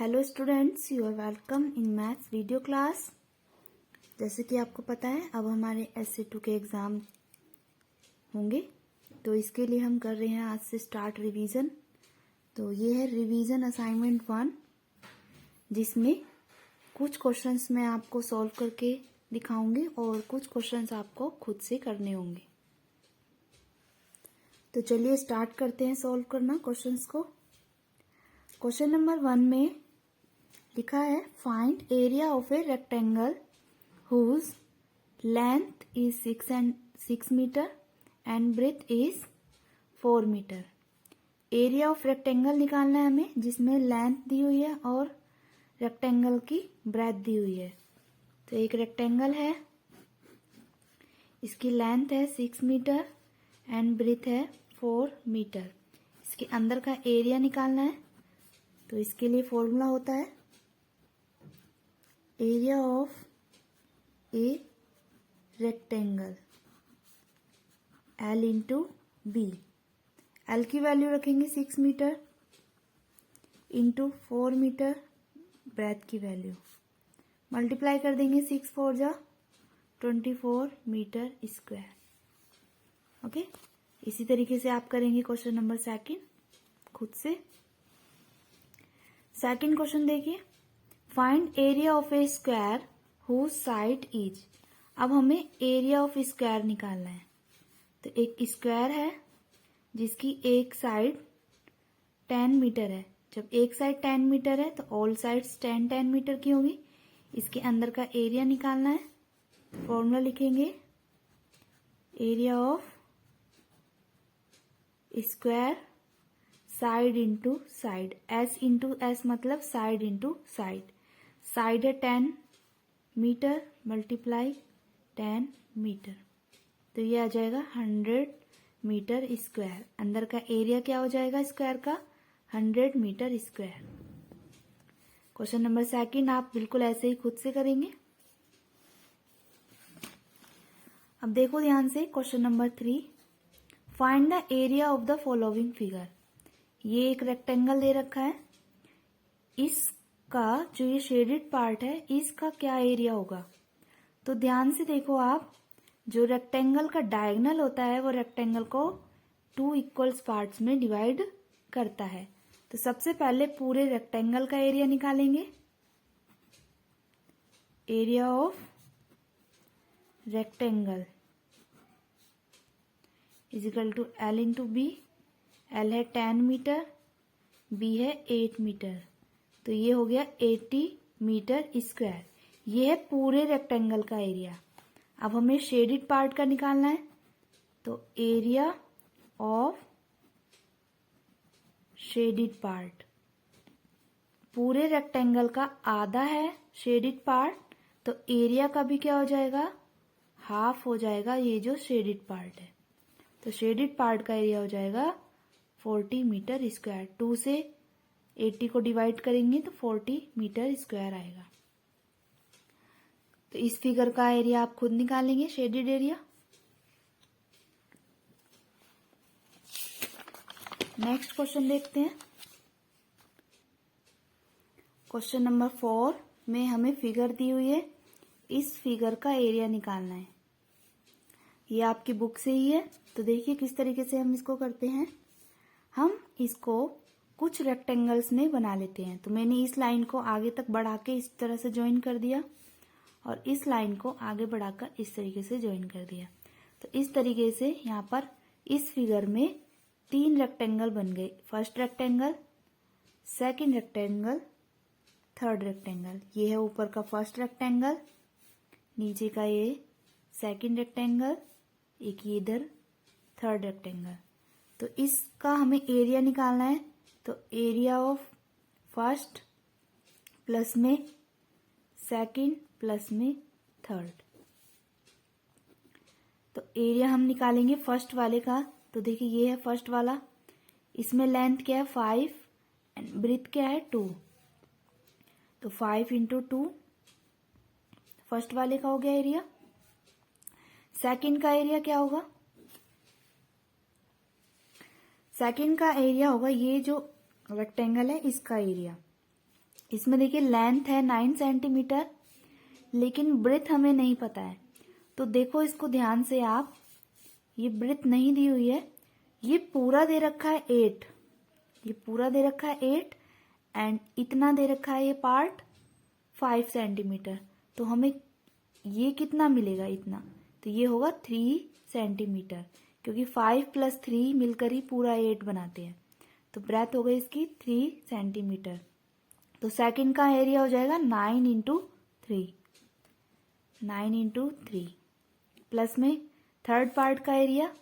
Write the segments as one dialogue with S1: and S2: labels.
S1: Hello students, you are welcome in maths video class. जैसे कि आपको पता है अब हमारे SC2 के एग्ज़ाम होंगे, तो इसके लिए हम कर रहे हैं आज से स्टार्ट रिवीजन। तो ये है रिवीजन असाइनमेंट 1, जिसमें कुछ क्वेश्चंस मैं आपको सॉल्व करके दिखाऊंगी और कुछ क्वेश्चंस आपको खुद से करने होंगे। तो चलिए स्टार्ट करते हैं सॉल्व करना क्वेश्चंस को। क्वेश्चन नंबर 1 में लिखा है find area of a rectangle whose length is 6 metre and breadth is 4 metre. Area of rectangle निकालना है हमें, जिसमें लेंथ दी हुई है और रेक्टेंगल की ब्रेथ दी हुई है। तो एक रेक्टेंगल है, इसकी लेंथ है 6 मीटर एंड ब्रेथ है 4 मीटर। इसके अंदर का एरिया निकालना है, तो इसके लिए फॉर्मूला होता है area of a rectangle L into B. L की वैल्यू रखेंगे 6 मीटर इंटू 4 मीटर, ब्रेथ की वैल्यू मल्टीप्लाई कर देंगे, 6 4 जा 24 मीटर स्क्वायर। ओके, इसी तरीके से आप करेंगे क्वेश्चन नंबर 2 खुद से। सेकंड क्वेश्चन देखिए, find area of a square whose side is. अब हमें एरिया ऑफ स्क्वायर निकालना है। तो एक स्क्वायर है जिसकी एक साइड 10 मीटर है। जब एक साइड 10 मीटर है तो ऑल साइड्स 10 मीटर की होगी। इसके अंदर का एरिया निकालना है। फॉर्मूला लिखेंगे area of square side into side, S into S मतलब साइड इंटू साइड। साइड है 10 मीटर मल्टीप्लाई 10 मीटर, तो ये आ जाएगा 100 मीटर स्क्वायर। अंदर का एरिया क्या हो जाएगा स्क्वायर का, 100 मीटर स्क्वायर। क्वेश्चन नंबर 2 आप बिल्कुल ऐसे ही खुद से करेंगे। अब देखो ध्यान से question number 3, find the area of the following figure. ये एक रेक्टेंगल दे रखा है, इसका जो ये शेडेड पार्ट है इसका क्या एरिया होगा। तो ध्यान से देखो आप, जो रेक्टेंगल का डायगोनल होता है वो रेक्टेंगल को 2 इक्वल्स पार्ट्स में डिवाइड करता है। तो सबसे पहले पूरे रेक्टेंगल का एरिया निकालेंगे, area of rectangle is equal to L into B. L है 10 मीटर, B है 8 मीटर, तो ये हो गया 80 मीटर स्क्वायर। ये है पूरे रेक्टेंगल का एरिया। अब हमें शेडेड पार्ट का निकालना है, तो एरिया ऑफ शेडेड पार्ट, पूरे रेक्टेंगल का आधा है शेडेड पार्ट, तो एरिया का भी क्या हो जाएगा, हाफ हो जाएगा ये जो शेडेड पार्ट है। तो शेडेड पार्ट का एरिया हो जाएगा 40 मीटर स्क्वायर। 2 से 80 को डिवाइड करेंगे तो 40 मीटर स्क्वायर आएगा। तो इस फिगर का एरिया आप खुद निकालेंगे, शेडेड एरिया। नेक्स्ट क्वेश्चन देखते हैं। क्वेश्चन नंबर 4 में हमें फिगर दी हुई है, इस फिगर का एरिया निकालना है। ये आपकी बुक से ही है। तो देखिए किस तरीके से हम इसको करते हैं। हम इसको कुछ रेक्टेंगल्स में बना लेते हैं। तो मैंने इस लाइन को आगे तक बढ़ा के इस तरह से ज्वाइन कर दिया और इस लाइन को आगे बढ़ाकर इस तरीके से ज्वाइन कर दिया। तो इस तरीके से यहाँ पर इस फिगर में 3 रेक्टेंगल बन गए। First rectangle, second rectangle, third rectangle. ये है ऊपर का फर्स्ट रेक्टेंगल, नीचे का ये सेकंड रेक्टेंगल, एक ये इधर थर्ड रेक्टेंगल। तो इसका हमें एरिया निकालना है। तो एरिया ऑफ फर्स्ट प्लस में सेकंड प्लस में थर्ड। तो एरिया हम निकालेंगे फर्स्ट वाले का। तो देखिए ये है फर्स्ट वाला, इसमें लेंथ क्या है 5 एंड ब्रेथ क्या है 2। तो 5 इंटू 2 फर्स्ट वाले का हो गया एरिया। सेकंड का एरिया क्या होगा, सेकंड का एरिया होगा ये जो रेक्टेंगल है इसका एरिया। इसमें देखिए लेंथ है 9 सेंटीमीटर, लेकिन ब्रेथ हमें नहीं पता है। तो देखो इसको ध्यान से आप, ये ब्रेथ नहीं दी हुई है, ये पूरा दे रखा है 8, ये पूरा दे रखा है 8 एंड इतना दे रखा है ये पार्ट 5 सेंटीमीटर। तो हमें ये कितना मिलेगा, इतना, तो ये होगा 3 सेंटीमीटर, क्योंकि 5 + 3 मिलकर ही पूरा 8 बनाते हैं। तो ब्रेथ हो गई इसकी 3 सेंटीमीटर। तो सेकंड का एरिया हो जाएगा 9 × 3, 9 × 3 प्लस में थर्ड पार्ट का एरिया,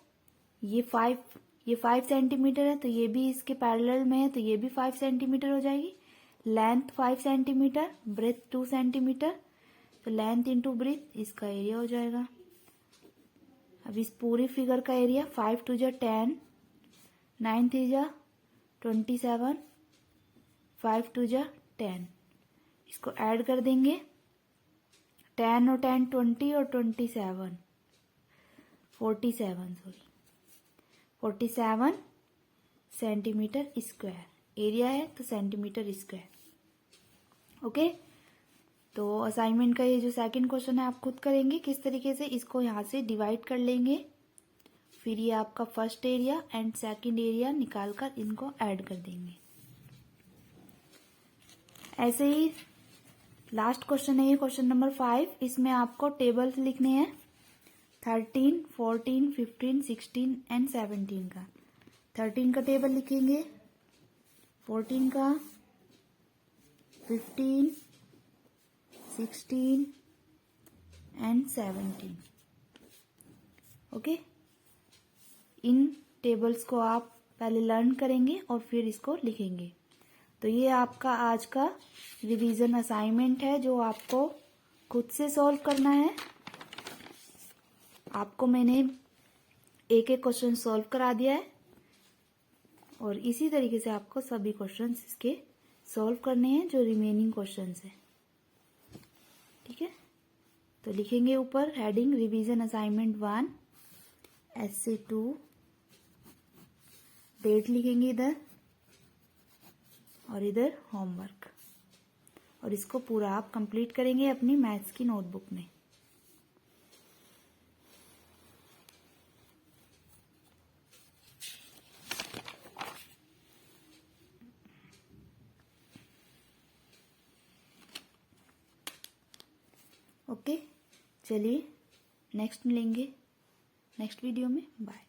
S1: ये 5 सेंटीमीटर है, तो ये भी इसके पैरेलल में है, तो ये भी 5 सेंटीमीटर हो जाएगी। लेंथ 5 सेंटीमीटर, ब्रेथ 2 सेंटीमीटर, तो लेंथ इंटू ब्रेथ इसका एरिया हो जाएगा। अब इस पूरी फिगर का एरिया 5 × 2 = 10, 9 × 3 = 27, 5 × 2 = 10। इसको ऐड कर देंगे, 10 और 10 20 और 27 47 सेंटीमीटर स्क्वायर एरिया है, तो सेंटीमीटर स्क्वायर। ओके, तो असाइनमेंट का ये जो सेकंड क्वेश्चन है आप खुद करेंगे किस तरीके से, इसको यहाँ से डिवाइड कर लेंगे, फिर ये आपका first area and second area निकाल कर इनको ऐड कर देंगे। ऐसे ही लास्ट क्वेश्चन है ये, क्वेश्चन नंबर 5। इसमें आपको टेबल्स लिखने हैं 13, 14, 15, 16 एंड 17 का। 13 का टेबल लिखेंगे, 14 का, 15, 16 एंड 17। ओके, इन टेबल्स को आप पहले लर्न करेंगे और फिर इसको लिखेंगे। तो ये आपका आज का रिवीजन असाइनमेंट है जो आपको खुद से सॉल्व करना है। आपको मैंने एक एक क्वेश्चन सॉल्व करा दिया है और इसी तरीके से आपको सभी क्वेश्चंस इसके सॉल्व करने हैं जो रिमेनिंग क्वेश्चंस है। ठीक है, तो लिखेंगे ऊपर heading revision assignment 1 Essay 2, date लिखेंगे इधर और इधर होमवर्क, और इसको पूरा आप कंप्लीट करेंगे अपनी मैथ्स की नोटबुक में। ओके, चलिए नेक्स्ट मिलेंगे नेक्स्ट वीडियो में। बाय।